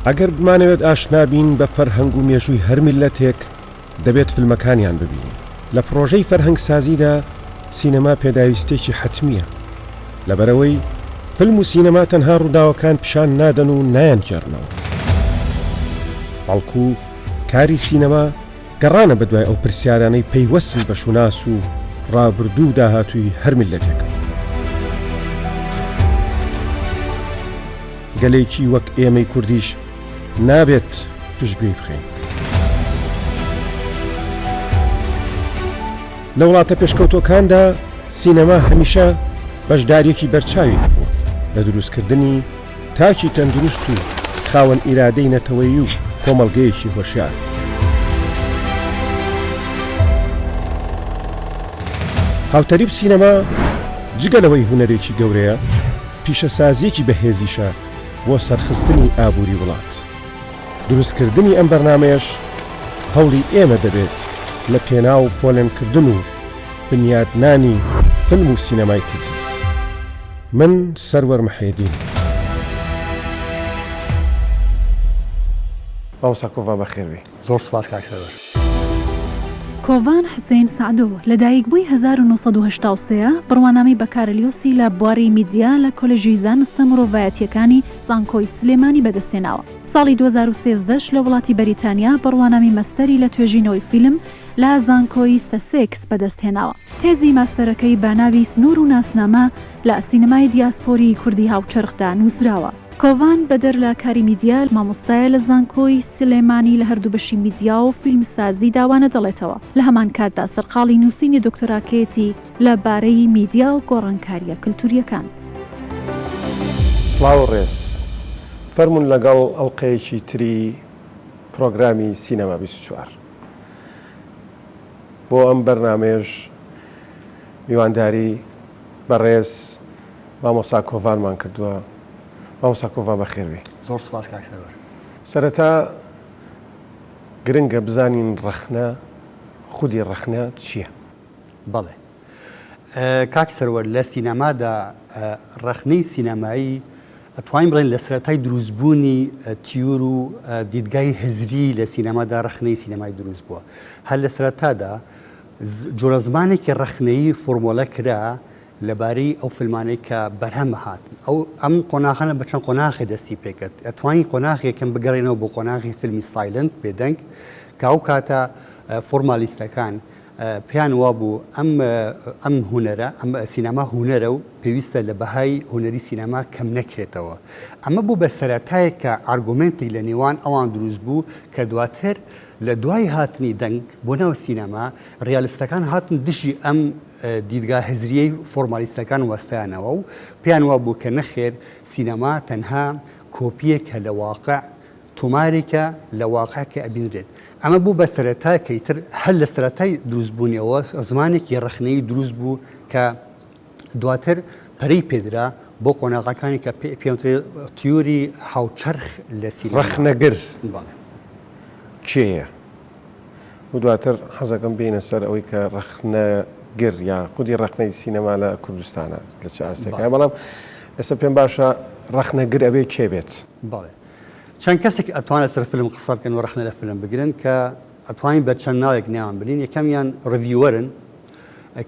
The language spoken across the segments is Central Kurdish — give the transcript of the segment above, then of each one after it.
ئەگەر بمانەوێت ئاشنابین بە فەرهەنگ و مێژووی هەر میلەتێک دەبێت فیلمەکانیان ببینین. لە پرۆژەی فەرهەنگسازیدا سینەما پێداویستێکی حتمیە، لەبەرەوەی فیلم و سینەما تەنها ڕووداوەکان پیشان نادەن و نایانجێڕنەوە، بەڵکو کاری سینەما گەڕانە بەدوای ئەو پرسیارانەی پەیوەستن بە شوناس و ڕابردوو داهاتووی هەر میلەتێکە. گەلێکی وەک ئێمەی کوردیش نابێت پشتگوێی بخەین. لە وڵاتە پێشکەوتۆکاندا سینەما هەمیشە بەشدارێکی بەرچاوی هەبووە لە دروستکردنی تاکی تەندروست و خاوەن ئیرادەی نەتەوەیی و کۆمەڵگەیەکی هۆشیار. هاوتەریب سینەما جگەلەوەی هونەرێکی گەورەیە، پیشەسازیەکی بەهێزیشە بۆ سەرخستنی ئابووری وڵات. دروستکردنی ئەم بەرنامەیەش هەوڵی ئێمە دەبێت لە پێناو پۆلێنکردن و بنیادنانی فیلم و سینەمای کوردی. من سەروەر مەحێدین. باوسا کۆڤان بەخێربێ. زۆر سوپاس کاک سەروەر. کۆڤان حسێن سعدۆ لە دایکبووی 1983 بڕوانامی بەکارەلیۆسی لە بواری میدیا لە کۆلێژی زانستە مرۆڤایەتیەکانی زانکۆی سلێمانی بەدەستێناوە. ساڵی 2013 لە وڵاتی بەریتانیا بڕوانامی مەستەری لە توێژینەوەی فیلم لە زانکۆی سەسێکس بەدەستهێناوە. تێزی ماستەرەکەی باناوی سنوور و ناسنامە لە سینەمای دیاسپۆری کوردی هاوچەرخدا نووسراوە. کۆڤان بەدەر لە کاری میدیا مامۆستایە لە زانکۆی سلێمانی لە هەردوو بەشی میدیا و فیلمسازی داوانە دەڵێتەوە. لە هەمان کاتدا سەرقاڵی نووسینی دکتۆراکێتی لەبارەی میدیا و گۆڕانکاریە کلتوریەکان. سڵاو ڕێز، فەرمون لەگەڵ ئەڵقەیەکی تری پرۆگرامی سینەما 24. بۆ ئەم بەرنامەیەش میوانداری بەڕێز مامۆستا کۆڤانمان کردووە. مامۆستا کۆڤان بەخێربێ. زۆر سوپاس کاک سەروەر. سەرەتا گرنگە بزانین ڕەخنە، خودی ڕەخنە چییە؟ بەڵێ کاک سەروەر، لە سینەمادا ڕەخنەی سینەمایی ئەتوانین بڵێن لە سەرەتای دروستبوونی تیور و دیدگای هزری لە سینەمادا ڕەخنەی سینەمای دروست بووە. هەر لە سەرەتادا جۆرە زمانێکی ڕەخنەیی فۆرمۆلە کرا لەبارەی ئەو فیلمانەی کە بەرهەمە هاتن. ئەم قۆناغانە بە چەند قۆناغی دەستی پێکرد. ئەتوانین قۆناغێکم بگەڕێنەوە بۆ قۆناغی فیلمی سایلنت بێدەنگ کە ئەو کاتە فۆرمالیستەکان پێیان وا بوو ئەم هونەرە، ئەم سینەما هونەرە و پێویستە لە بەهای هونەری سینەما کەم نەکرێتەوە. ئەمە بوو بە سەرەتایە کە ئارگومنتی لە نێوان ئەوان دروست بوو کە دواتر لە دوای هاتنی دەنگ بۆ ناو سینەما ڕیالیستەکان هاتن دژی ئەم دیدگا هزریەی فۆرمالیستەکان وەستایانەوە و پێیان وا بوو کە نەخێر سینەما تەنها کۆپیەکە لە واقع تۆمارێکە لە واقع کە ئەبینرێت. ئەمە بوو بە سەرەتای کەیتر هەر لە سەرەتای دروستبوونیەوە زمانێکی ڕەخنەی دروست بوو کە دواتر پەرەی پێدرا بۆ قۆناغەکانی کە پێوترێت تیۆری هاوچەرخ لە سینەما. ڕەخنەگر کێیە؟ و دواتر حەزەکەم بینە سەر ئەوەی کە ڕەخنەگر یا خودی ڕەخنەی سینەما لە کوردستانە لە چه ئاستێکە. بەڵام ئێستا پێم باشە ڕەخنەگر ئەبێ کێ بێت؟ بەڵێ چەند کەسێک ئەتوانێت سەر فیلم قسە بکەن و ڕەخنە لە فیلم بگرن کە ئەتوانین بە چەند ناوێک نێوان بنین. یەکەمیان ڕڤیوەرن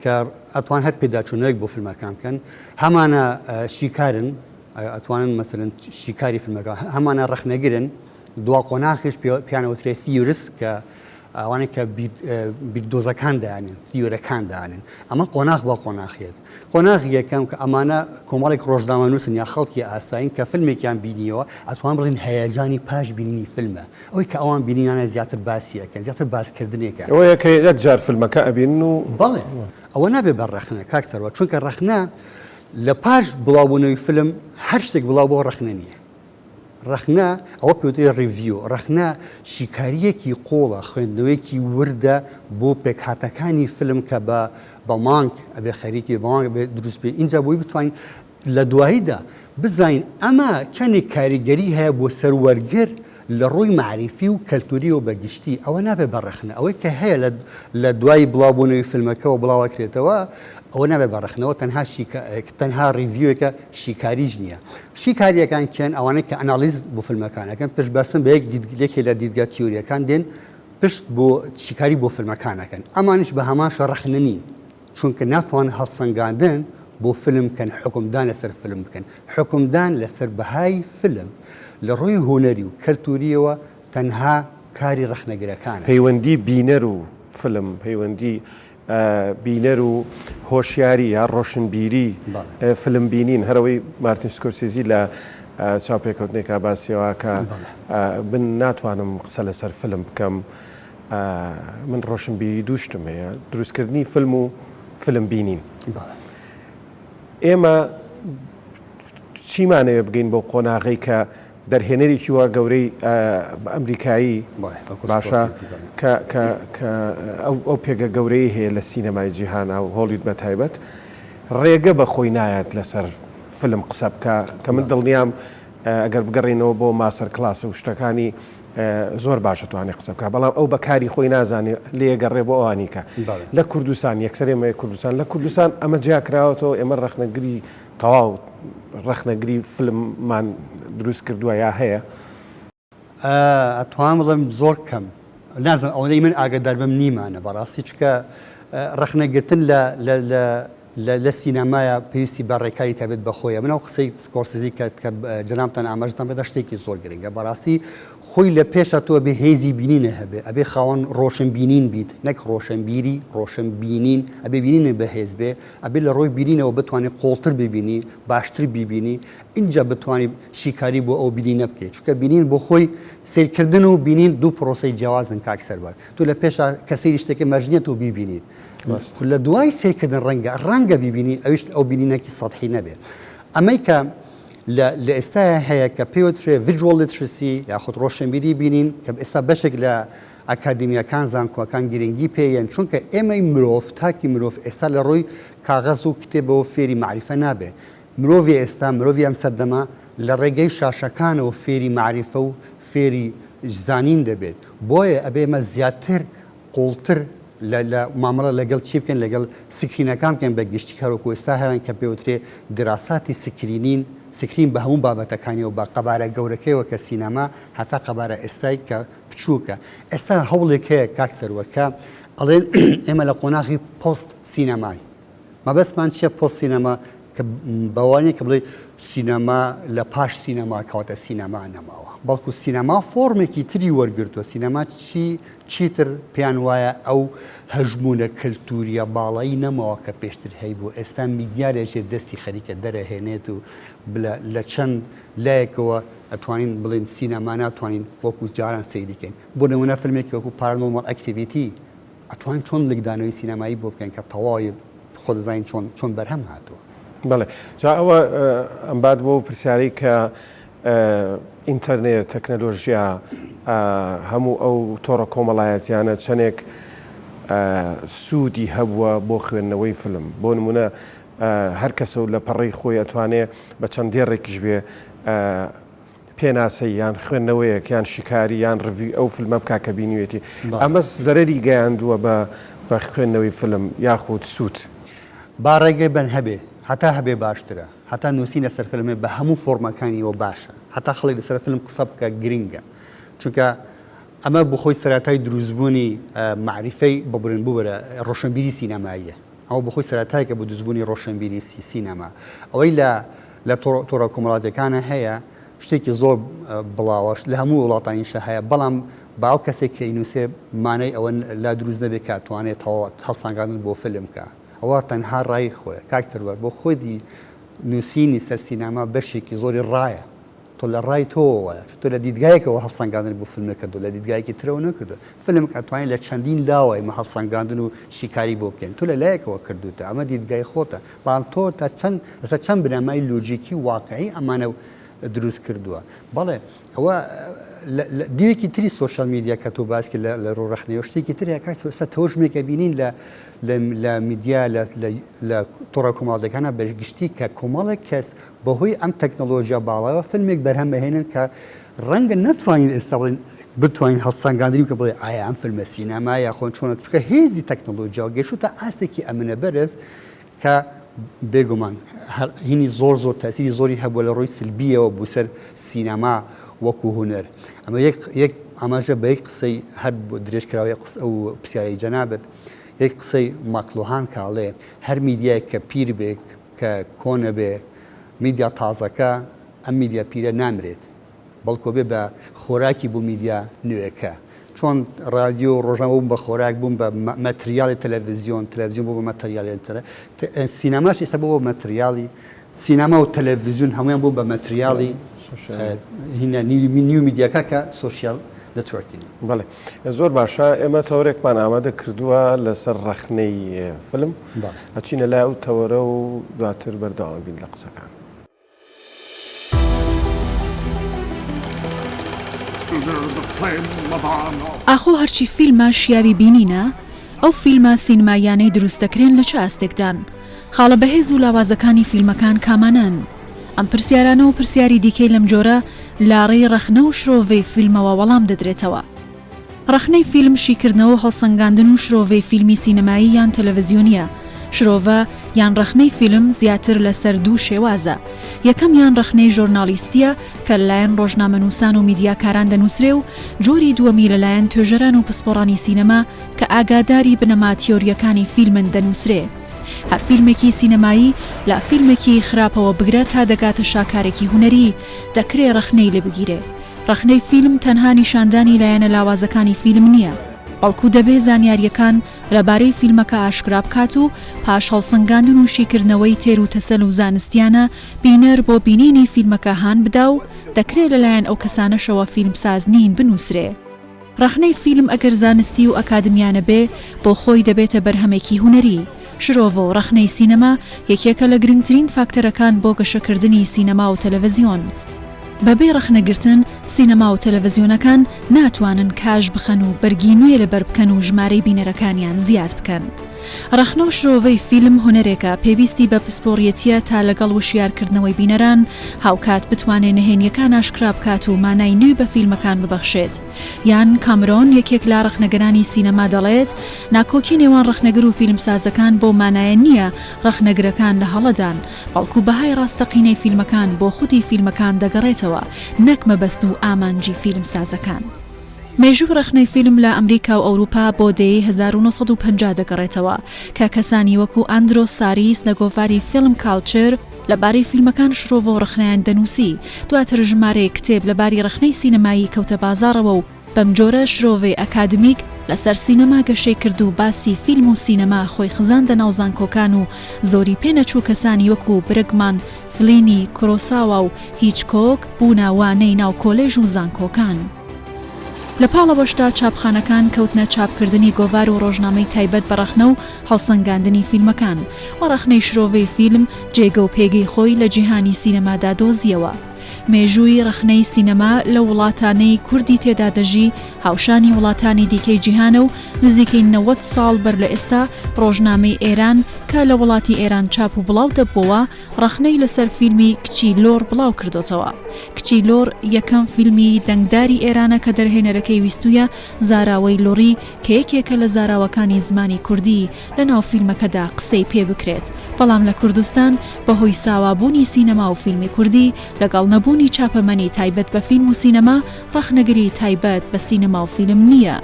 کە ئەتوان هەر پێداچوونەوەیەک بۆ فیلمەکان بکەن، هەمانە شیکارن، ئەتوانن مەسەرەن شیکاری فیلمەکە، هەمانە ڕەخنەگرن. دوا قۆناغیش پیانەوترێت تیورس کە ئەوانەی کە بیردۆزەکان دایانن، تیۆرەکان دایانن. ئەمە قۆناغ بە قۆناغیت. قۆناغی یەکەم کە ئەمانە کۆمەڵێک ڕۆژنامەنووسن یا خەڵکی ئاساین کە فیلمێکیان بینیەوە ئەتوان بڵێن هەیەجانی پاش بینینی فیلمە. ئەوەی کە ئەوان بینیانە زیاتر باسیەکەن، زیاتر باسکردنێکە. ئەوەیە کە یەک جار فیلمەکە ئەبین و بەڵێ ئەوە نابێت بە ڕەخنە کاک سەروەر، چونکە ڕەخنە لە پاش بڵاوبوونەوەی فیلم هەر شتێک بڵاو بۆ ڕەخنە نییە. ڕەخنە ئەوە پێوتری ڕیڤیۆ، ڕەخنە شیکاریەکی قۆڵە، خوێندنەوەیەکی وردە بۆ پێکهاتەکانی فیلم کە بە مانگ ئەبێ خەریکی بەمانگ بێ دروست بێ. اینجا بۆی بتوانین لە دواییدا بزانین ئەمە چەندێک کاریگەری هەیە بۆ سەروەرگر لە ڕووی معریفی و کەلتوری و بەگشتی ئەوە نابێت بەڕخنە ئەوەی کە هەیە لە دوای بڵاوبوونەوەی فیلمەکەەوە بڵاوەکرێتەوە ئەوە نابێت بەڕخنەوە تەنها ڕیڤیوەکە شیکاریش نییە شیکاریەکان کێن ئەوانەی کە ئەنالیز بۆ فیلمەکانەکەن پشت بەستن بە یەکێ لە دیدگا تیۆریەکان دێن پشت بۆ شیکاری بۆ فیلمەکانەکەن ئەمانش بە هەماشە ڕەخنە نین چونکە ناتوان هەڵسەنگاندن بۆ فیلم بکەن حکومدان لەسەر فیلم بکەن حکومدان لەسەر بەهای فیلم لە ڕووی هوەری و کەلتوریەوە تەنها کاری ڕەخنەگرەکانە پەیوەندی بینەر و فیلم پەیوەندی بینەر و هۆشیاری یا ڕۆشنبیری فیلم بینین هەرەوەی مارتین سکۆرسیزی لە چاوپێکەوتنێکا باسیەوە کە من ناتوانم قسە لەسەر فیلم بکەم من ڕۆشنبیری دووشتم هەیە دروستکردنی فیلم و فیلم بینین ئێمە چیمانەوێ بگەین بۆ قۆناغی کە دەرهێنەرێکی وە گەورەی ئەمریکایی باشە ئەو پێگە گەورەی هەیە لە سینەمای جیهانە و هۆلیوود بە تایبەت ڕێگە بە خۆی نایەت لەسەر فیلم قسە بکە کە من دڵنیام ئەگەر بگەڕێنەوە بۆ ماسەر کلاس و شتەکانی زۆر باشە توانێت قسە بکە بەڵام ئەو بەکاری خۆی نازانێت لێگەڕێ بۆ ئەوانیکە لە کوردستان یەکسەرێمە کوردستان لە کوردستان ئەمە جیاکراوەتەوە ئێمە ڕەخنەگری تەواو ڕەخنەگری فیلممان دروست کردووە یا هەیە ئەتوان بڵێم زۆر کەم نازم ئەوەی من ئاگدار بم نیمانە بەڕاستی چکە ڕەخنەگرتن لە سینەمایە پێویستی بە ڕێکاری تابێت بەخۆیە منەوە قسەی سکۆرسیزی کە جەنابتان ئاماژتان بێت شتێکی زۆر گرنگە بەڕاستی خۆی لە پێشە تۆ بێ هێزی بینینە هەبێ ئەبێ خاوەن ڕۆشن بینین بیت نەک ڕۆشنبیری ڕۆشن بینین ئەبێ بینینە بەهێز بێ ئەبێ لە ڕۆی بینینەوە بتوانێت قوڵتر ببینی باشتر ببینی اینجا بتوانانی شیکاری بۆ ئەو بینینە بکەیت چکە بینین بۆ خۆی سیرکردن و بینین دوو پرۆسی جیاوازن کاک سەربەر تو لە پێشە کە سەیری شتێکی مەرجێت و بیبینیت لە دوای سیرکردن ڕەنگە ببینی ئەوش ئەو بینینەکی سەدحی نەبێت ئەمەی کە لە ئێستاە هەیە کە پێوترێ ڤیژوەڵ لیترسی یاخود ڕۆشنبیری بینین کە ئێستا بەشێک لە ئەکادمیەکان زانکۆەکان گرنگی پێیەن چونکە ئێمەی مرۆڤ تاکی مرۆڤ ئێستا لە ڕۆی کاغەز و کتێبەوە فێری معریفە نابێ مرۆڤی ئێستا مرۆڤی ئەم سەردەما لە ڕێگەی شاشەکانەوە فێری معریفە و فێری زانین دەبێت بۆیە ئەبێ ئێمە زیاتر قوڵتر لە مامەڵە لەگەڵ چی بکەن لەگەڵ سکرینەکان بکەن بە گشتی هەروەکو ئێستا هەران کە پێوترێ دراساتی سکرین بە هەموو بابەتەکانیەوە بە قەبارە گەورەکەیەوە کە سینەما هەتا قەبارە ئێستای کە بچووکە ئێستا هەوڵێک هەیە کاک سەروەرکە ئەڵێن ئێمە لە قۆناغی پۆست سینەمای مەبەستمان چییە پۆست سینەما کە بەوانەیە کە بڵێ سینەما لە پاش سینەما کەواتە سینەما نەماوە بەڵکو سینەما فۆرمێکی تری وەرگرتووە سینەما چیتر پێیان وایە ئەو هەژمونە کەلتوریە باڵایی نەماوە کە پێشتر هەی بوو ئێستا میدیارێژێ دەستی خەریکە دەرەهێنێت و لە چەند لایەکەوە ئەتوانین بڵێن سینەما ناتوانین وەکو جاران سەیریکەین بۆ نمونە فیلمێکی وەکو پارانۆرمال ئەکتیڤیتی ئەتوانین چۆن لەگدانەوەی سینەمایی بۆ بکەین کە تەواوی خۆ دەزانین چۆن بەرهەم هاتووە بەڵێ جا ئەوە ئەمبات بۆ پرسیارەی کە ئینتەرنێت تەکنەلۆژیا هەموو ئەو تۆڕە کۆمەڵایەتیانە چەندێک سوودی هەبووە بۆ خوێندنەوەی فیلم بۆ نمونە هەر کەسە و لە پەڕی خۆی ئەتوانێت بە چەند دێڕێکیش بێ پێناسەی یان خوێندنەوەیەک یان شکاری یان ڕڤی ئەو فیلمە بکا کە بینیوێتی ئەمە زەرەری گەیاندووە بە خوێندنەوەی فیلم یاخود سوود با ڕێگەی بن هەبێ هەتا هەبێ باشترە هەتا نووسی لەسەر فیلمێ بە هەموو فۆرمەکانیەوە باشە هەتا خەڵک لەسەر فیلم قسە بکە گرنگە چونکە ئەمە بۆ خۆی سەرەتای دروستبوونی معریفەی بەبرن بووبەرە ڕۆشنبیری سینەماییە ئەو بۆ خۆی سەرەتایکە بۆ دروستبوونی ڕۆشنبیری سینەما ئەوەی لە تۆڕە کۆمەڵاتەکانە هەیە شتێکی زۆر بڵاوەش لە هەموو وڵاتانیشە هەیە بەڵام باو کەسێک کە ئینووسێ مانای ئەوە لا دروست نەبێت کە توانێت هەڵسانگاندن بۆ فیلم کە ئەوە تەنها ڕای خۆیە کاک سەروەر بۆ خۆی نووسینی سەر سینەما بەشێکی زۆری ڕایە تۆ لە ڕای تۆوە تۆ لە دیدگایەکەوە هەڵسانگاندن بۆ فیلمە کردو لە دیدگایەکی ترەوە نەکردو فیلم ئەتوانین لە چەندین لاوەی مە هەڵسانگاندن و شیکاری بۆ بکەین تۆ لە لایەکەوە کردوتە ئەمە دیدگای خۆتە بەڵام تۆ تا چەند بنەمای لۆجیکی واقعی ئەمانە دروست کردووە بەڵێ ئەوە دیوێکی تری سۆشال میدیا کە تۆ باسکە لە ڕۆڕەخنەوە شتێکی تر کاستا تۆژمێکە بینین لە میدیا لە تۆڕە کۆمەڵەکانە بەشگشتی کە کۆمەڵێک کەس بەهۆی ئەم تەکنۆلۆژیا باڵەوە فیلمێک بەرهەم بەهێنن کە ڕەنگە نەتوانین ئێستا بڵێن بتوانین هەڵسەنگاندنی کە بڵێ ئایا ئەم فیلمە سینەما یا خۆن چۆنە چکە هێزی تەکنۆلۆژیاوە گەیشتوتە ئاستێکی ئەمنە بەرز کە بێگومان هینی زۆر تاسیری زۆری هەبووە لە ڕۆی سلبیەوە بوو سەر سینەما وەکو هونەر ئەمە یەک ئاماژە بە یەک قسەی هەر بۆ درێژکراوی ئەو پرسیارەی جەنابەت یەک قسەی ماکلوهان کاڵێ هەر میدیایەک کە پیر بێ کە کۆنە بێ میدیا تازەکە ئەم میدیا پیرە نامرێت بەڵکۆ بێ بە خۆراکی بوو میدیا نوێەکە چۆن رادیۆ ڕۆژنامە بووم بە خۆراک بووم بە مەتریالی تەلەڤیزیۆن بوو بە مەتریالی سینەماش ئێستا بوو بە مەتریالی سینەما و تەلەڤیزیۆن هەمویان بوو بە مەتریالی نیو میدیاکە کە سۆشیال نەتوەرکینگ. بەڵێ زۆر باشە ئێمە تەورێکمان ئامادە کردووە لەسەر ڕەخنەی فلم ئەچینە لای ئەو تەوەرە و دواتر بەردەوام بین لە قسەکان. ئاخۆ هەرچی فیلمە شیاوی بینینە ئەو فیلمە سینمایانەی دروست دەکرێن لە چ ئاستێکدان خاڵە بەهێز و لاوازەکانی فیلمەکان کامانن ئەم پرسیارانە و پرسیاری دیکەی لەم جۆرە لاڕێی ڕەخنە و شرۆڤەی فیلمەوە وەڵام دەدرێتەوە. ڕەخنەی فیلم شیکردنەوە هەڵسەنگاندن و شرۆڤەی فیلمی سینەمایی یان تەلەڤیزیۆنیە. شرۆڤە یان ڕەخنەی فیلم زیاتر لەسەر دوو شێوازە. یەکەم یان ڕەخنەی ژۆرنالیستیە کە لەلایەن ڕۆژنامەنووسان و میدیاکاران دەنووسرێ و جۆری دووەمی لەلایەن توێژەران و پسپۆڕانی سینەما کە ئاگاداری بنەما تیۆریەکانی فیلمن دەنووسرێ. هەر فیلمێکی سینەمایی لە فیلمێکی خراپەوە بگرە تا دەگاتە شاکارێکی هونەری دەکرێ ڕەخنەی لێ بگیرێ. ڕەخنەی فیلم تەنها نیشاندانی لایەنە لاوازەکانی فیلم نییە، بەڵکو دەبێ زانیاریەکان لەبارەی فیلمەکە ئاشکرا بکات و پاش هەڵسەنگاندن و شیکردنەوەی تێر و تەسەل و زانستیانە بینەر بۆ بینینی فیلمەکە هان بدا و دەکرێت لەلایەن ئەو کەسانەشەوە فیلمساز نین بنووسرێ. ڕەخنەی فیلم ئەگەر زانستی و ئەکادمیانە بێ بۆ خۆی دەبێتە بەرهەمێکی هونەری. شرۆڤە و ڕەخنەی سینەما یەکێکە لە گرنگترین فاکتەرەکان بۆ گەشەکردنی سینەما و تەلەڤیزیۆن. بەبێ ڕەخنەگرتن سینەما و تەلەڤیزیۆنەکان ناتوانن کاژ بخەن و بەرگی نوێ لەبەر بکەن و ژمارەی بینەرەکانیان زیاد بکەن. ڕەخنە و شرۆڤەی فیلم هونەرێکە پێویستی بە پسپۆڕیەتیە تا لەگەڵ وشیارکردنەوەی بینەران هاوکات بتوانێت نهێنیەکان ئاشکرا بکات و مانای نوێی بە فیلمەکان ببەخشێت. یان کامرۆن یەکێک لا ڕەخنەگەرانی سینەما دەڵێت ناکۆکی نێوان ڕەخنەگر و فیلمسازەکان بۆ مانایە نییە ڕەخنەگرەکان لە هەڵەدان بەڵکو بەهای ڕاستەقینەی فیلمەکان بۆ خودی فیلمەکان دەگەڕێتەوە نەک مەبەست و ئامانجی فیلمسازەکان. مێژوو ڕەخنەی فیلم لە ئەمریکا و ئەوروپا بۆ دەی 1950 دەگەڕێتەوە کە کەسانی وەکو ئاندرۆ ساریس لە گۆڤاری فیلم کاڵچر لەبارەی فیلمەکان شرۆڤە و ڕەخنەیان دەنووسی. دواتر ژمارەیە کتێب لەباری ڕەخنەی سینەمایی کەوتە بازاڕەوە و بەم جۆرە شرۆڤەی ئەکادمیک لەسەر سینەما گەشەی کرد و باسی فیلم و سینەما خۆی خزاندە ناو زانکۆکان و زۆری پێنەچوو کەسانی وەکو برگمان، فلینی، کۆرۆساوا و هیچکۆک بوونە وانەی ناو کۆلێژ و زانکۆکان. لە پاڵەوەشدا چاپخانەکان کەوتنە چاپکردنی گۆڤار و ڕۆژنامەی تایبەت بە ڕەخنە و هەڵسەنگاندنی فیلمەکان و ڕەخنەی شرۆڤەی فیلم جێگە و پێگەی خۆی لە جیهانی سینەمادا دۆزیەوە. مێژووی ڕەخنەی سینەما لە وڵاتانەی کوردی تێدا دەژی هاوشانی وڵاتانی دیکەی جیهانە و نزیکەی 90 ساڵ بەر لە ئێستا ڕۆژنامەی ئێران کە لە وڵاتی ئێران چاپ و بڵاو دەبووە ڕەخنەی لەسەر فیلمی کچی لۆر بڵاو کردوتەوە. کچی لۆر یەکەم فیلمی دەنگداری ئێرانە کە دەرهێنەرەکەی ویستویە زاراوەی لۆڕی کە یەکێکە لە زاراوەکانی زمانی کوردی لە ناو فیلمەکەدا قسەی پێ بکرێت. بەڵام لە کوردستان بەهۆی ساوابوونی سینەما و فیلمی کوردی لەگەڵ نەبوونی چاپەمەنی تایبەت بە فیلم و سینەما ڕەخنەگری تایبەت بە سینەما و فیلم نییە.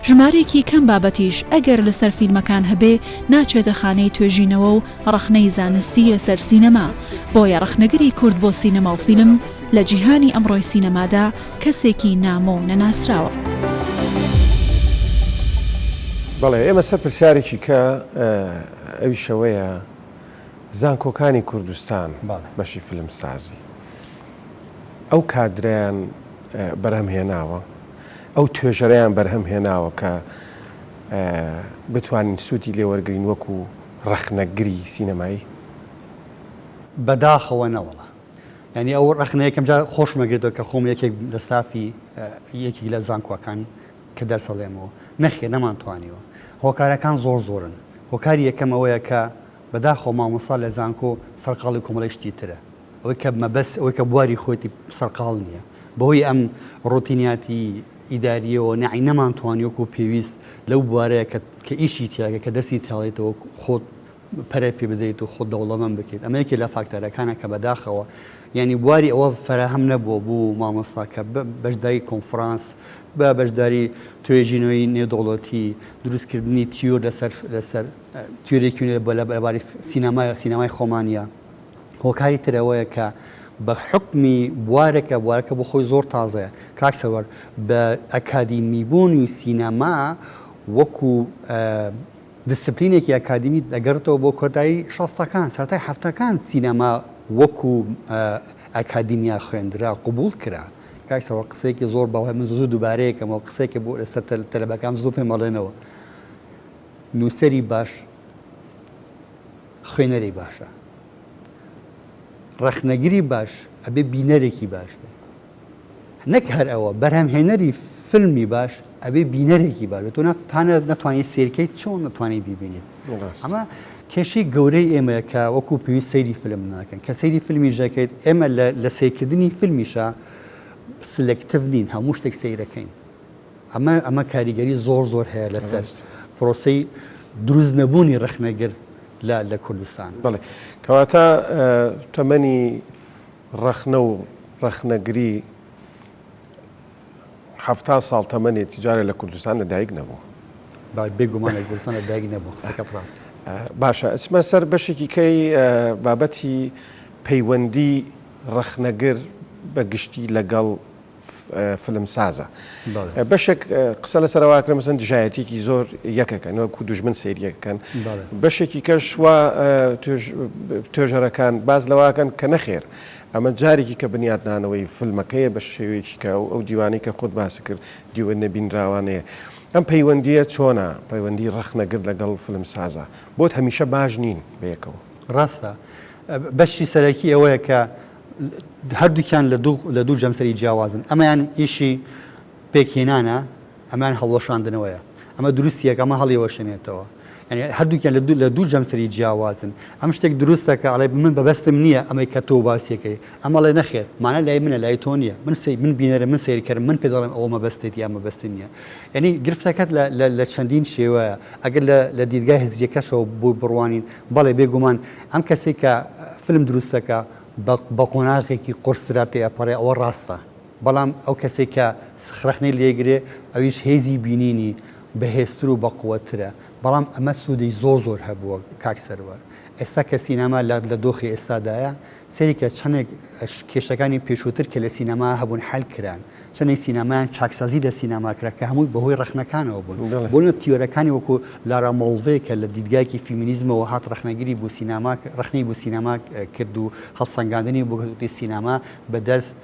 ژمارێکی کەم بابەتیش ئەگەر لەسەر فیلمەکان هەبێ ناچێتە خانەی توێژینەوە و ڕەخنەی زانستی لەسەر سینەما. بۆیە ڕەخنەگری کورد بۆ سینەما و فیلم لە جیهانی ئەمڕۆی سینەمادا کەسێکی نامۆ و نەناسراوە. بەڵێ ئێمە سەر پرسیارێکی کە ئەوی شەوەیە زانکۆکانی کوردستان بەشی فیلمسازی ئەو کادریان بەرهەمهێناوە ئەو توێژەرەیان بەرهەمهێناوە کە بتوانین سوودی لێوەرگین وەکو ڕەخنەگری سینەمایی بەداخەوە نەوەڵە. ینی ئەو ڕەخنەیەکەم جا خۆشمەگرێتەوە کە خۆم یەکێک لە ستافی یەکی لە زانکۆکان کە دەرسەڵێمەوە نەخێ نەمانتوانیەوە. هۆکارەکان زۆرن. هۆکاری یەکەم ئەوەیە کە بەداخۆ مامۆستا لە زانکۆ سەرقاڵی کۆمەڵی شتی ترە. ئەوەی کە مەبەست ئەوەی کە بواری خۆتی سەرقاڵ نییە. بەهۆی ئەم ڕۆتینیاتی ئیداریەوە نەعی نەمانتوانیوەکو پێویست لەو بوارەیە کە ئیشی تیاگە کە دەستی تێڵێتەوە خۆت پەرە پێ بدەیت و خۆت دەوڵەمەند بکەیت ئەمە یەکێ لە فاکتەرەکانە کە بەداخەوە یعنی بواری ئەوە فراهەم نەبووە بوو مامۆستا کە بەشداری کۆنفرانس بە بەشداری توێژینەوەی نێودوڵەتی دروستکردنی تیۆر لەسەر تیۆرێکی لەباری سینەمای خۆمانیە هۆکاری ترەوەیە کە بە حکمی بوارەکە بۆ خۆی زۆر تازەیە کاکسەوەر بە ئەکادیمیبوونی سینەما وەکو دیسپلینێکی ئەکادمی دەگەڕێتەوە بۆ کۆتایی شەستەکان سەرەتای هەفتەکان سینەما وەکو ئەکادیمیا خوێندرا قبول کرا کاکسەوە قسەیەکی زۆر باوای من زوو دووبارەیەکەمەوە قسێکی بۆ لەسەر تەلەبەکان زوو پێم مەڵێنەوە نووسەری باش خوێنەری باشە ڕەخنەگیری باش ئەبێ بینەرێکی باش بێ نەک هەر ئەوە بەرهەمهێنەری فیلمی باش ئەبێ بینەرێکی باش تۆ نەتوانێت سیرکەیت چۆن نتوانێت بیبینیت ئەمە کێشەی گەورەی ئێمە کە وەکو پێویست سەیری فیلم ناکەن کە سەیری فیلمی ژەکەیت ئێمە لە سیرکردنی فیلمیشە سلکتیڤ نین هەموو شتێک سیرەکەین ئەمە کاریگەری زۆر هەیە لەسەر پرۆسەی دروست نەبوونی ڕەخنەگر لە کوردستان بڵێ کەواتە تەمەنی ڕەخنە و ڕەخنەگری 70 ساڵ تەمەنی تیجارە لە کوردستان لەدایک نەبوو بێگومان لە کوردستان لەدایک نەبوو قسەکە ڕاست باشە ئەچمە سەر بەشێکی کەی بابەتی پەیوەندی ڕەخنەگر بە گشتی لەگەڵ فلمسازە بەشێک قسە لەسەرەواکرە مەسەن دژایەتێکی زۆر یەکەکەن وەکو دوژمن سێریەکەن بەشێکی کەشوە توێژەرەکان باز لەواکەن کە نەخێر ئەمە جارێکی کە بنیادنانەوەی فیلمەکەیە بە شێوەیەکی کە ئەو دیوانەی کە خۆت باس کرد دیوە نەبینراوانەیە ئەم پەیوەندیە چۆنە پەیوەندی ڕەخنەگر لەگەڵ فلمسازە بۆت هەمیشە باش نین بەیەکەوە ڕاستە بەشی سەرەکی ئەوەیە کە هەردووکیان لە دوو جەمسەری جیاوازن ئەمەیان ئیشی پێکهێنانە ئەمان هەڵوەشاندنەوەیە ئەمە دروستیەکە ئەمە هەڵیوەشێنێتەوە ینی هەردووکیان لە دوو جەمسەری جیاوازن ئەم شتێک دروستەکە ئەڵێ من بەبەستم نییە ئەمەی کە تۆ باسیەکەی ئەمە لێ نەخێت مانە لای منە لای تۆ نییە من بینەرە من سیرکەرم من پێ دەڵێم ئەوە مەبەستێت یا مەبەستی نییە ینی گرفتەکەت لە چەندین شێوەیە ئەگەر لە دیدگای هزریەکەشەوە بۆ بڕوانین بەڵێ بێگومان ئەم کەسێک کە فیلم دروستەکە بە قۆناغێکی قورسراتی ئەپەڕێ ئەوە ڕاستە بەڵام ئەو کەسێک کە ڕەخنەی لێگرێ ئەویش هێزی بینینی بەهێزتر و بەقووەترە بەڵام ئەمە سوودەی زۆر هەبووە کاک سەروەر ئێستا کە سینەما لە دۆخی ئێستادایە سەری کە چەندێک کێشەکانی پێشووتر کە لە سینەما هەبوون حەل کران چەندێک سینەمایان چاکسازی لە سینەما کرا کە هەمووی بەهۆی ڕەخنەکانەوە بوون بۆنە تیۆرەکانی وەکو لارا مۆڵڤێ کە لە دیدگایکی فیمینیزمەوە هات ڕەخنەگیری بۆ سینەما ڕەخنەی بۆ سینەما کرد و هەڵسەنگاندنی بۆ سینەما بەدەست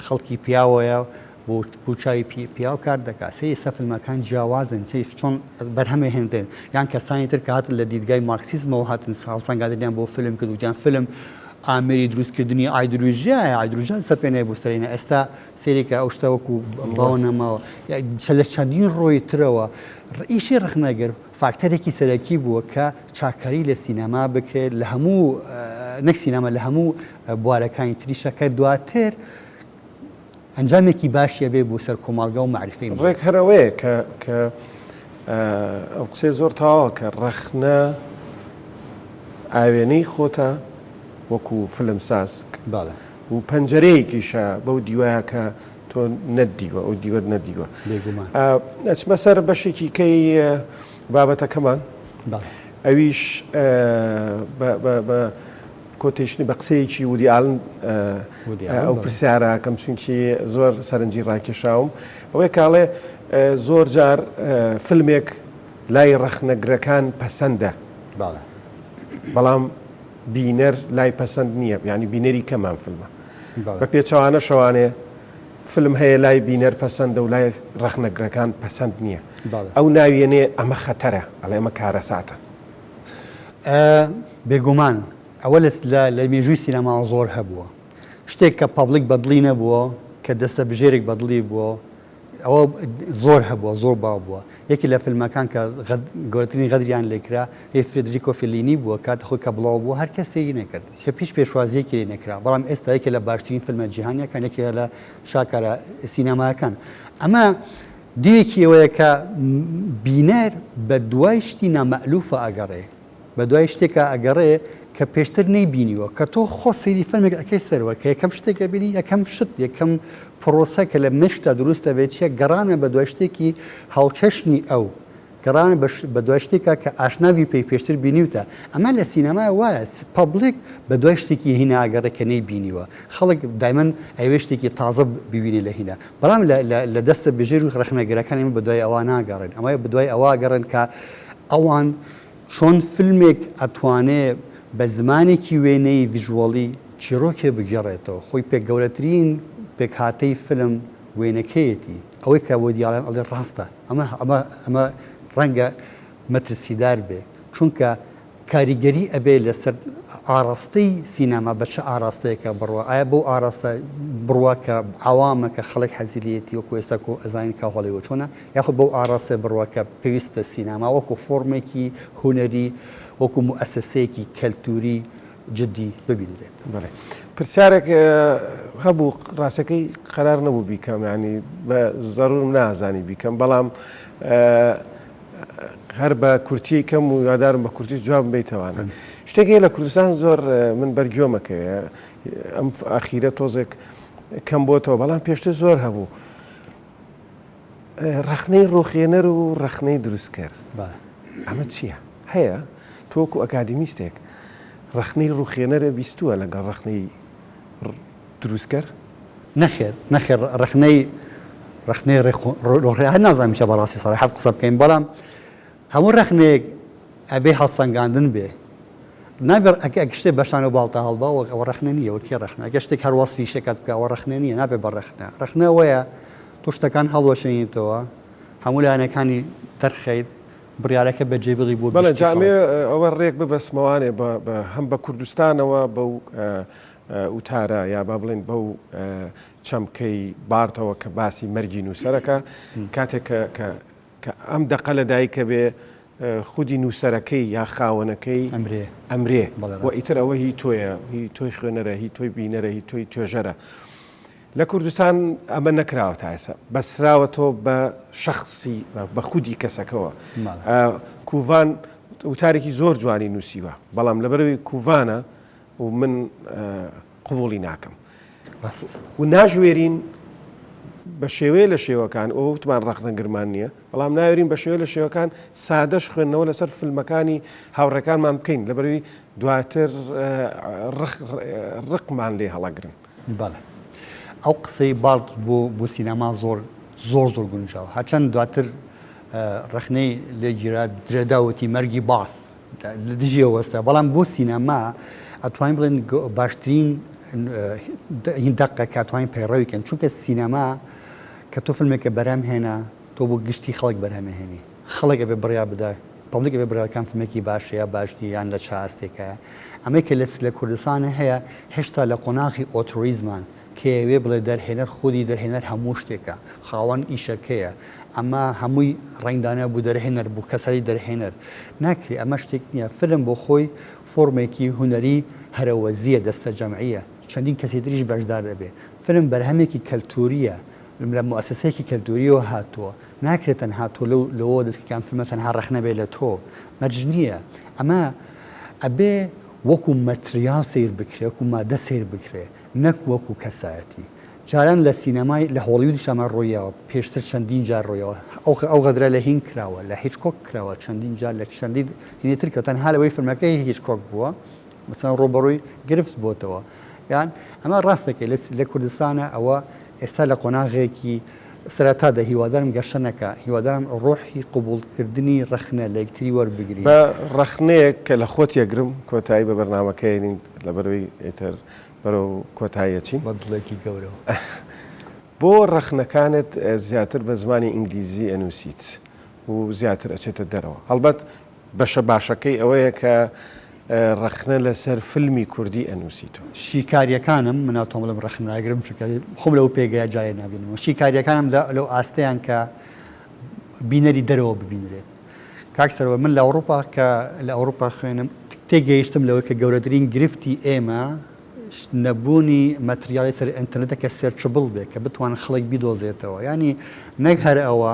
خەڵکی پیاوەیە بۆ چاوی پیاو کار دەکات سێ ئێستا فیلمەکان جیاوازن چۆن بەرهەمە هێندێن یان کەسانی تر کە هاتن لە دیدگای مارکسیزمەوە هاتن هەڵسەنگاندنیان بۆ فیلم کرد وتیان فیلم ئامێری دروستکردنی ئایدرۆژیایە ئایدرۆژیان سەپێنێ بۆ سەرینە ئێستا سێرێکە ئەو شتە وەکو باوەنەماوە لە چەندین ڕۆی ترەوە ئیشی ڕەخنەگەر فاکتەرێکی سەرەکی بووە کە چاکاری لە سینەما بکرێت لە هەموو نەک سینەما لە هەموو بوارەکانی تریشەکە دواتر ئەنجامێکی باشیە بێ بۆ سەر کۆمەڵگە و معرفەی ڕێک هەرەوەیە کە ئەو قسەی زۆر تاوە کە ڕەخنە ئاوێنەی خۆتە وەکو فلمساز و پەنجەرەیەکیشە بەو دیوایە کە تۆ نەدیوە ئەو دیوەت نەدیوە ئەچمە سەر بەشێکی کەی بابەتەکەمان ئەویش بە کۆتێشنی بە قسەیەکی وودی ئالن ئەو پرسیارە کەم چونکی زۆر سەرنجی ڕاکێشاوم ئەوەی کاڵێ زۆر جار فیلمێک لای ڕەخنەگرەکان پەسەندە بەڵام بینەر لای پەسەند نییە یعنی بینەری کەمان فیلمە بە پێچەوانە شەوانێ فیلم هەیە لای بینەر پەسەندە و لای ڕەخنەگرەکان پەسەند نییە ئەو ناوێنێ ئەمە خەتەرە ئەڵێ ئەمە کارەساتە بێگومان ئەوە لە مێژووی سینەما زۆر هەبووە شتێک کە پابلیک بەدڵی نەبووە کە دەستە بژێرێک بەدڵی بووە ئەوە زۆر هەبووە زۆر باو بووە یەکی لە فیلمەکان کە گەورەترین غەدریان لێکرا هی فرێدریکۆ فێلینی بووە کاتە خۆی کە بڵاو بوو هەر کەسێکی نەکرد پیش پێشوازیەکی لێ نەکرا بەڵام ئێستا یەکێ لە باشترین فیلمە جیهانیەکان یەکێ لە شاکارە سینەماکان ئەمە دیوێکی ئەوەیە کە بینەر بە دوای شتی نامەئلوفە ئەگەڕێ بە دوای شتێکە ئەگەڕێ کە پێشتر نەیبینیوە کە تۆ خۆ سەیری فەرمێک ئەەکەی سەرەوە کە یەکەم شتێکە بینی یەکەم شت یەکەم پرۆسە کە لە مشتە دروستە بێت چیە گەڕانە بە دوای شتێکی هاوچەشنی ئەو گەڕانە بە دوای شتێکە کە ئاشناوی پێی پێشتر بینیوتە ئەمە لە سینەما وایە پەبلیک بە دوای شتێکی هینە ئاگەڕێ کە نەیبینیوە خەڵک دایمەن ئەوێ شتێکی تازە ببینی لە هینە بەڵام لە دەستە بژێر و ڕخنەگەرەکانی بە دوای ئەوە ناگەڕێن ئەمە بە دوای ئەوە گەڕن کە ئەوان چۆن فیلمێک ئەتوانێت بە زمانێکی وێنەی ڤیژوەڵی چیرۆکێ بگەڕێتەوە خۆی پێک گەورەترین پێکهاتەی فیلم وێنەکەیەتی ئەوەی کە بۆ دیاڵیان ئەڵێ ڕاستە ئەمە ڕەنگە مەترسیدار بێ چونکە کاریگەری ئەبێ لەسەر ئاراستەی سینەما بە چه ئاراستەیەکە بڕوە ئایا بۆ ئاراستە بڕوە کە عوامە کە خەڵک حەزیلەتی وەکو ئێستا کۆ ئەزانین کا هۆڵیوود چۆنە یاخود بۆ ئاراستە بڕوە کە پێویستە سینەما وەکو فۆرمێکی هونەری وەکو موئەسسەیەکی کەلتوری جدی ببینرێت پرسیارێک هەبوو ڕاستەکەی قەرار نەبوو بیکەم ینی بە زەڕور نازانی بیکەم بەڵام هەر بە کورتی کەم و یادارم بە کورتی جواب بیتەوانە شتێکی لە کوردستان زۆر من بەرگۆمەکەوێ ئەم ئاخیرە تۆزێک کەم بۆتەوە بەڵام پێشتر زۆر هەبوو ڕخنەی ڕۆخێنەر و ڕخنەی دروستکرد ئەمە چییە؟ هەیە تۆکو ئەکادمیستێک ڕخنەی ڕوخێنەرە بیستووە لەگەڵ ڕخنەی دروستکرد؟ نەخێر ڕخنەی ڕۆخێ هەر نازانمیشە بەڕاستی سەڕی حەب قسە بکەین بەڵام هەموو ڕخنەیەک ئەبێ هەڵسەنگاندن بێ نابێت ئەگە شتێک بەشان و باڵتا هەڵباوە ئەوە ڕخنە نیە وەکی ڕخنە ئەگە شتێک هەر وەسفی شێکات بکە ئەوە ڕخنە نیە نابێت بە ڕخنە وەیە تۆ شتەکان هەڵوەشێنیتەوە هەموو لایەنەکانی تەرخەیت بڕیارەکە بە جێبڵی بوو بەڵێ جامێ ئەوە ڕێک ببەسمەوانێ هەم بە کوردستانەوە بەو وتارە یا با بڵێن بەو چەمکەی بارتەوە کە باسی مەرجی نووسەرەکە کاتێک کە ئەم دەقە لە دایکە بێ خودی نووسەرەکەی یا خاوەنەکەی ئەمرێ و ئیتر ئەوە هی تۆیە هی تۆی خوێنەرە هی تۆی بینەرە هی تۆی توێژەرە لە کوردستان ئەمە نەکراوە تا ئێستا بەسراوەتەوە بە شەخصی بە خودی کەسەکەەوە کوڤان وتارێکی زۆر جوانی نووسیوە بەڵام لەبەرەوەی کوڤانە و من قبوڵی ناکەم و ناژوێرین بە شێوەیە لە شێوەکان ئەو وتمان ڕەخنەگرمان نییە بەڵام ناوێرین بە شێوە لە شێوەکان سادەش خوێندنەوە لەسەر فیلمەکانی هاوڕێکانمان بکەین لەبەروی دواتر ڕقمان لێ هەڵەگرن ئەو قسەی باڵ بۆ سینەما زۆر گونجاوە هەچەند دواتر ڕخنەی لێگیرا درێداوەتی مەرگی باڵ لە دژی وەستە بەڵام بۆ سینەما ئەتوانین بڵێن باشترین هیندەقە کاتوانین پەیڕەویکەن چونکە سینەما کە تۆ فیلمێکە بەرەم هێنا تۆ بۆ گشتی خەڵک بەرهەمەهێنی خەڵک ئەبێ بڕیا بدە پەبلیک ئەبێ بڕیاکان فیلمێکی باشەیە باشتی یان لە چاستێکە ئەمەی کە لە کوردستانە هەیە هێشتا لە قۆناغی ئۆتۆریزمان کەوێ بڵێ دەرهێنەر خودی دەرهێنەر هەموو شتێکە خاوەن ئیشەکەیە ئەمە هەمووی ڕنگدانە بوو دەرهێنەر بوو کەسەری دەرهێنەر ناکری ئەمە شتێک نییە فیلم بۆ خۆی فۆرمێکی هونەری هەرەوەزیە دەستە جەمعیە چەندین کەسی تریش بەشدار دەبێ فیلم بەرهەمێکی کەلتوریە لە مؤسسەیەکی کەلتوریەوە هاتووە ناکرێت تەنها تۆ لەوە دەستکەکان فیلمە تەنها ڕەخنە بێ لە تۆ مەرج نییە ئەمە ئەبێ وەکو مەتریال سیر بکرێ وەکو مادە سیر بکرێ نەک وەکو کەسایەتی جاران لە سینەمای لە هۆلیوودی شەمە ڕۆیەوە پێشتر چەندین جار ڕۆیەوە ئەو غەدرە لە هین کراوە لە هیچ کۆک کراوە چەندین جار لە چەندین هینێتر کە تەنها لەوەی فیلمەکەی هیچ کۆک بووە مثلا ڕۆبەڕووی گرفت بۆتەوە یان ئەمە ڕاستەکەی لە کوردستانە ئەوە ئێستا لە قۆناغێکی سەرەتادا هیوادارم گەشەنەکە هیوادارم ڕۆحی قبولکردنی ڕەخنە لە یەکتری وەربگری بە ڕەخنەیەک کە لە خۆت یەگرم کۆتایی بە بەرنامەکەی لەبەرەوەی ئێتر بەرەو کۆتاییەچین بە دڵێکی گەورەوە بۆ ڕەخنەکانت زیاتر بە زمانی ئینگلیزی ئەنووسیت و زیاتر ئەچێتە دەرەوە هەڵبەت بەشە باشەکەی ئەوەیە کە ڕەخنە لەسەر فیلمی کوردی ئەنووسیتەوە؟ شیکاریەکانم مناتۆم لەم ڕەخناگرم خۆم لەو پێگەیە جای نابینەوە. شیکاریەکانم لەو ئاستەیان کە بینەری دەرەوە ببینرێت. کاکسەرەوە من لە ئەوروپا کە لە ئەوروپا خوێنم تێگەیشتم لەوەی کە گەورەترین گرفتی ئێمە نەبوونی مەتریاڵی سەر ئینتەرنێتە کە سێرچبڵ بێت کە بتوان خەڵک بیدۆزێتەوە. ینی نەک هەر ئەوە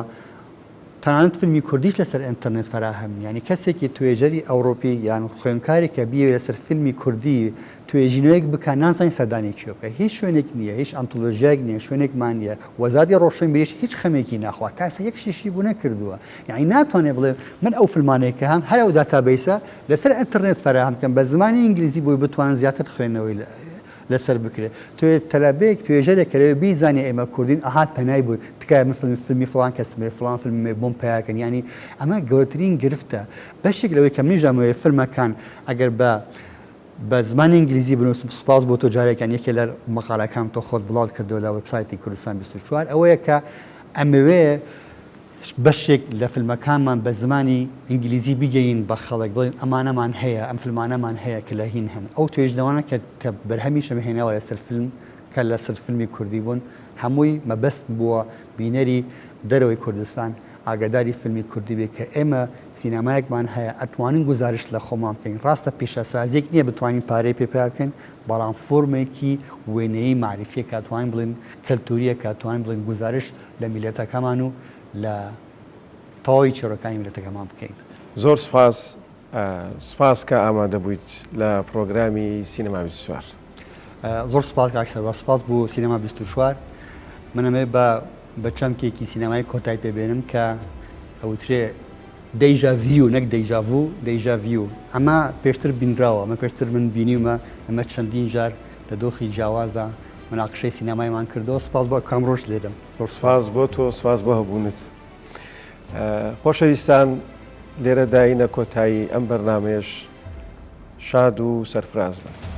تەنانەت فیلمی کوردیش لەسەر ئینتەرنێت فراهەم، ینی کەسێکی توێژەری ئەوروپی یان خوێندکارێک کە بیەوێت لەسەر فیلمی کوردی توێژینەوەیەک بکە نازانی سەردانی کێ بکە. هیچ شوێنێک نییە، هیچ ئەنتۆلۆژیایەک نییە، شوێنێکمان نییە. وەزادی ڕۆشنبیریش هیچ خەمێکی ناخوات تا ئێستا یەک شیشی بوو نەکردووە. یعنی ناتوانێت بڵێ من ئەو فیلمانەیە کە هەم هەر ئەو داتابیسە لەسەر ئینتەرنێت فراهەم بکەم بە زمانی ئینگلیزی بۆی بتوانن زیاتر خوێندنەوەی لەسەر بکرێت. توێ تەلەبەیەک توێژەرێک کە لەوێ بیزانێ ئێمە کوردین ئاهات پەنای بوو تکایە من فیلمی فڵان کەسمێ فڵان فیلمێ بۆم پیاکەن. ینی ئەمە گەورەترین گرفتە. بەشێک لەوەی کە منیژامەوەی فیلمەکان ئەگەر بە زمانی ئینگلیزی بنووسم سوپاس بۆ تۆ جارێکیان یەکێ لە مەقالەکان تۆ خۆت بڵاو کردەوە لە وێبسایتی کوردستان 24 ئەوەیە کە ئەمەوێ بەشێک لە فیلمەکانمان بە زمانی ئینگلیزی بگەین بە خەڵک بڵێن ئەمانەمان هەیە، ئەم فیلمانەمان هەیە کە لە هین هەن. ئەو توێژنەوەانە کە بەرهەمیشە بهێنەوە لەسەر فیلم کە لەسەر فیلمی کوردی بوون هەمووی مەبەست بووە بینەری دەرەوەی کوردستان ئاگاداری فیلمی کوردی بێت کە ئێمە سینەمایەکمان هەیە ئەتوانین گزارش لە خۆمان بکەین. ڕاستە پیشەسازیێک نییە بتوانین پارەی پێ بکەین، بەڵام فۆرمێکی وێنەیە معرفیە کاتوانین بڵێن کەلتوریە کاتوانین بڵێن گزارش لە میلەتەکەمان و لە تەواوی چێڕەکانی میلەتەکەمان بکەین. زۆر سپاس کە ئامادە بوویت لە پرۆگرامی سینەما 24. زۆر سپاس کاکسەر، سپاس بۆ سینەما 24. منەمێ بە چەمکێکی سینەمای کۆتای پێبێنم کە ئەوترێ دەیژا ڤیو نەک دەیژاڤوو دەیژا ڤیو. ئەمە پێشتر بینراوە، ئەمە پێشتر من بینیومە، ئەمە چەندین جار لە دۆخی جیاوازە مناقشەی سینەمایمان کردەوە. سپاس بۆ کامڕۆژ لێرم. سپاس بۆ تۆ، سپاس بۆ هەبوونت. خۆشەویستان، لێرە داینە کۆتایی ئەم بەرنامەیەش شاد و سەرفراز بن.